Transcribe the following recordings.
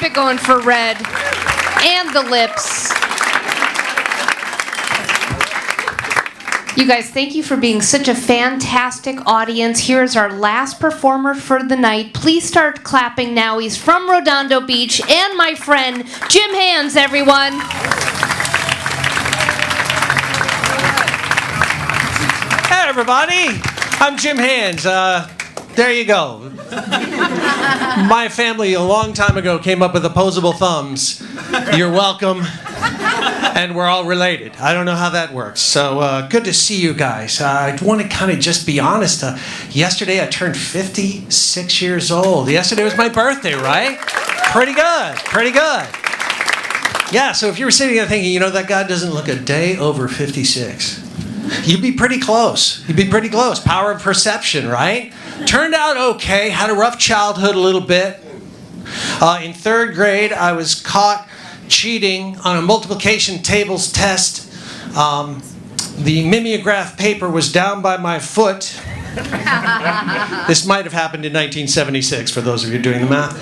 it going for red. And the lips. You guys, thank you for being such a fantastic audience. Here's our last performer for the night. Please start clapping now. He's from Redondo Beach, and my friend, Jim Hands, everyone. Hey, everybody. I'm Jim Hands. There you go. My family a long time ago came up with opposable thumbs. You're welcome. And we're all related. I don't know how that works. So good to see you guys. I want to kind of just be honest. Yesterday I turned 56 years old. Yesterday was my birthday, right? Pretty good. Pretty good. Yeah, so if you were sitting there thinking, you know, that guy doesn't look a day over 56, you'd be pretty close. You'd be pretty close. Power of perception, right? Turned out okay. Had a rough childhood a little bit. In third grade, I was caught cheating on a multiplication tables test. The mimeograph paper was down by my foot. This might have happened in 1976 for those of you doing the math.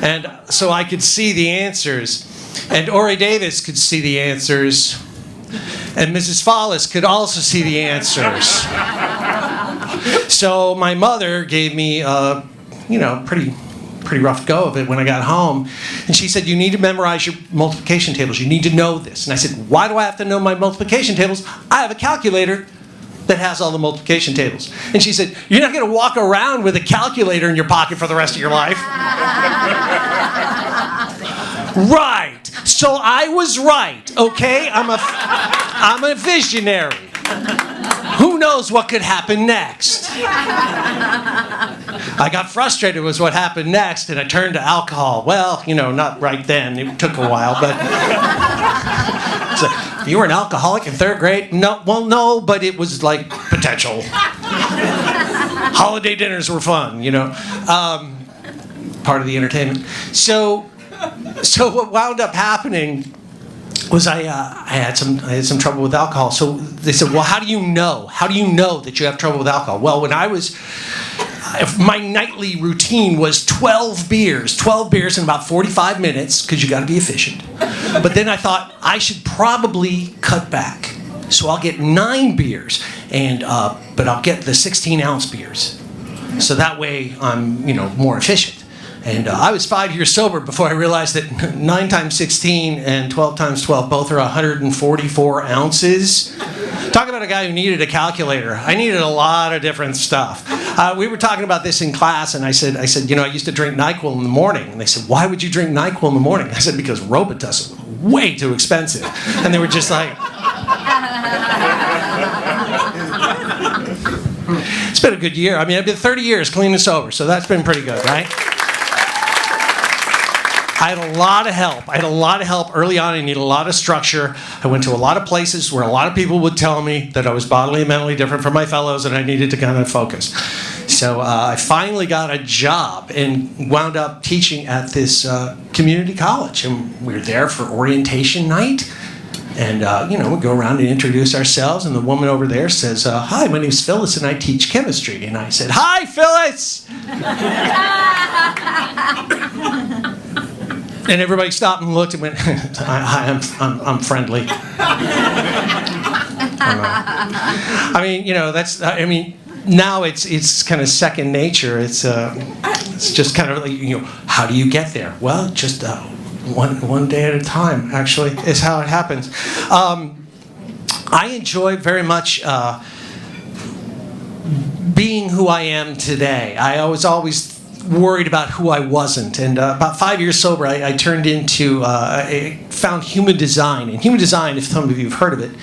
And so I could see the answers. And Ori Davis could see the answers. And Mrs. Follis could also see the answers. So my mother gave me a, pretty rough go of it when I got home. And she said, you need to memorize your multiplication tables. You need to know this. And I said, why do I have to know my multiplication tables? I have a calculator that has all the multiplication tables. And she said, you're not going to walk around with a calculator in your pocket for the rest of your life. Right. So I was right, okay? I'm a visionary. Who knows what could happen next? I got frustrated with what happened next, and I turned to alcohol. Well, not right then. It took a while, but... So, you were an alcoholic in third grade? No, well, no, but it was like potential. Holiday dinners were fun, part of the entertainment. So what wound up happening was I had some trouble with alcohol. So they said, well, how do you know? How do you know that you have trouble with alcohol? Well, when I was, my nightly routine was 12 beers in about 45 minutes, because you got to be efficient. But then I thought I should probably cut back. So I'll get 9 beers, but I'll get the 16-ounce beers. So that way I'm, more efficient. And I was 5 years sober before I realized that 9 times 16 and 12 times 12 both are 144 ounces. Talk about a guy who needed a calculator. I needed a lot of different stuff. We were talking about this in class, and I said, I used to drink NyQuil in the morning. And they said, why would you drink NyQuil in the morning? I said, because Robitussin was way too expensive. And they were just like... It's been a good year. I mean, I've been 30 years clean and sober, so that's been pretty good, right? I had a lot of help early on. I needed a lot of structure. I went to a lot of places where a lot of people would tell me that I was bodily and mentally different from my fellows and I needed to kind of focus. So I finally got a job and wound up teaching at this community college. And we were there for orientation night. And, we go around and introduce ourselves. And the woman over there says, hi, my name's Phyllis and I teach chemistry. And I said, hi, Phyllis! And everybody stopped and looked and went, hi, I'm friendly. I mean, now it's kind of second nature. It's just kind of like, how do you get there? Well, just one day at a time, actually, is how it happens. I enjoy very much being who I am today. I was always worried about who I wasn't. And about 5 years sober, I turned into, found human design. And human design, if some of you have heard of it,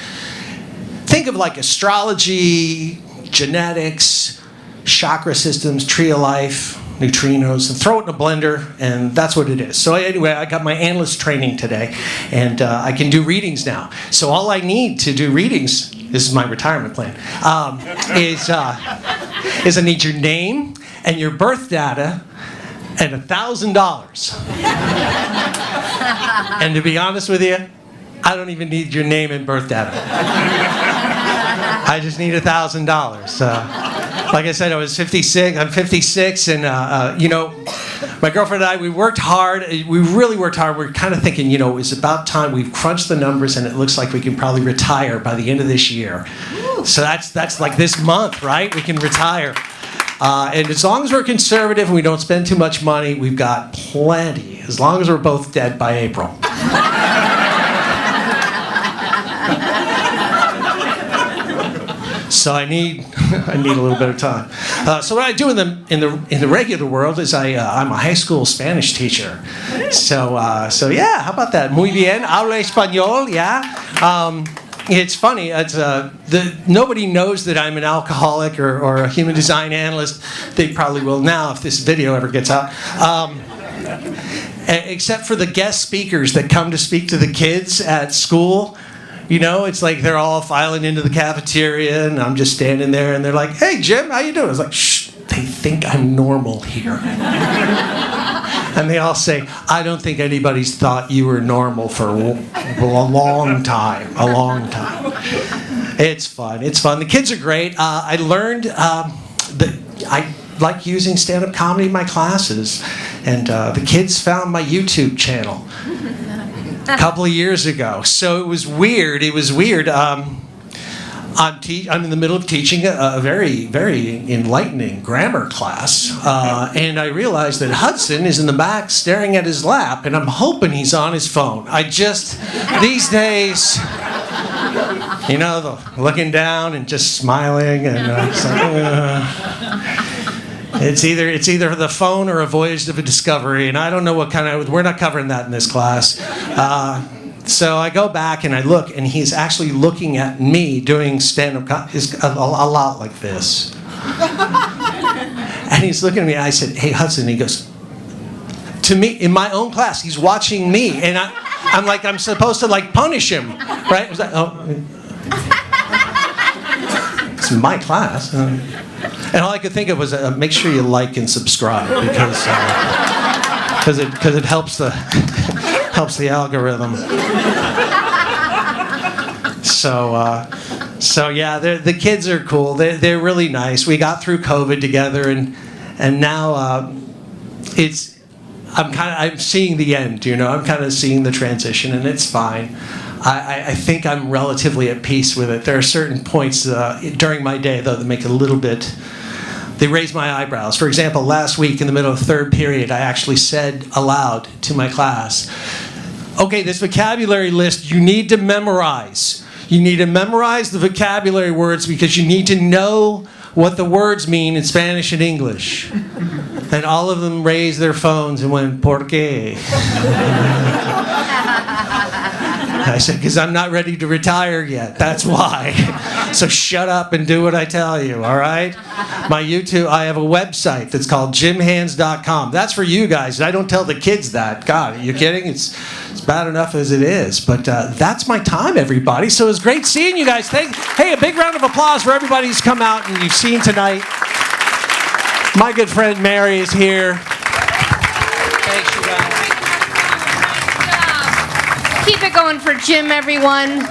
think of like astrology, genetics, chakra systems, tree of life, neutrinos, and throw it in a blender, and that's what it is. So anyway, I got my analyst training today, and I can do readings now. So all I need to do readings, this is my retirement plan, is I need your name and your birth data and $1,000. And to be honest with you, I don't even need your name and birth data. I just need $1,000. Like I said, I was 56. I'm 56, and My girlfriend and I, we worked hard. We really worked hard. We're kind of thinking, it's about time. We've crunched the numbers, and it looks like we can probably retire by the end of this year. So that's like this month, right? We can retire. And as long as we're conservative and we don't spend too much money, we've got plenty. As long as we're both dead by April. So I need a little bit of time. So what I do in the regular world is I'm a high school Spanish teacher. So yeah, how about that? Muy bien, habla español, yeah. It's funny. Nobody knows that I'm an alcoholic or a human design analyst. They probably will now if this video ever gets out. Except for the guest speakers that come to speak to the kids at school. It's like they're all filing into the cafeteria, and I'm just standing there, and they're like, "Hey, Jim, how you doing?" I was like, "Shh, they think I'm normal here." And they all say, "I don't think anybody's thought you were normal for a long time, a long time." It's fun. The kids are great. I learned that I like using stand-up comedy in my classes, and the kids found my YouTube channel a couple of years ago. So it was weird. I'm in the middle of teaching a very, very enlightening grammar class, and I realized that Hudson is in the back staring at his lap, and I'm hoping he's on his phone. These days, looking down and just smiling, and it's either the phone or a voyage to discovery, and I don't know what kind of. We're not covering that in this class. So I go back and I look, and he's actually looking at me doing stand-up. A lot like this, and he's looking at me. I said, "Hey, Hudson." He goes to me in my own class. He's watching me, and I'm like, I'm supposed to like punish him, right? Was that, it's my class. And all I could think of was make sure you like and subscribe because it helps the algorithm. So yeah, the kids are cool. They're really nice. We got through COVID together, and now I'm seeing the end. I'm kind of seeing the transition, and it's fine. I think I'm relatively at peace with it. There are certain points during my day, though, that make it a little bit. They raise my eyebrows. For example, last week in the middle of third period, I actually said aloud to my class, "Okay, this vocabulary list you need to memorize. You need to memorize the vocabulary words because you need to know what the words mean in Spanish and English." And all of them raised their phones and went, "¿Por qué?" I said, "Because I'm not ready to retire yet. That's why. So shut up and do what I tell you, all right?" My YouTube, I have a website that's called jimhands.com. That's for you guys. I don't tell the kids that. God, are you kidding? It's bad enough as it is. But that's my time, everybody. So it was great seeing you guys. Hey, a big round of applause for everybody who's come out and you've seen tonight. My good friend Mary is here. Thanks, you guys. Keep it going for Jim, everyone.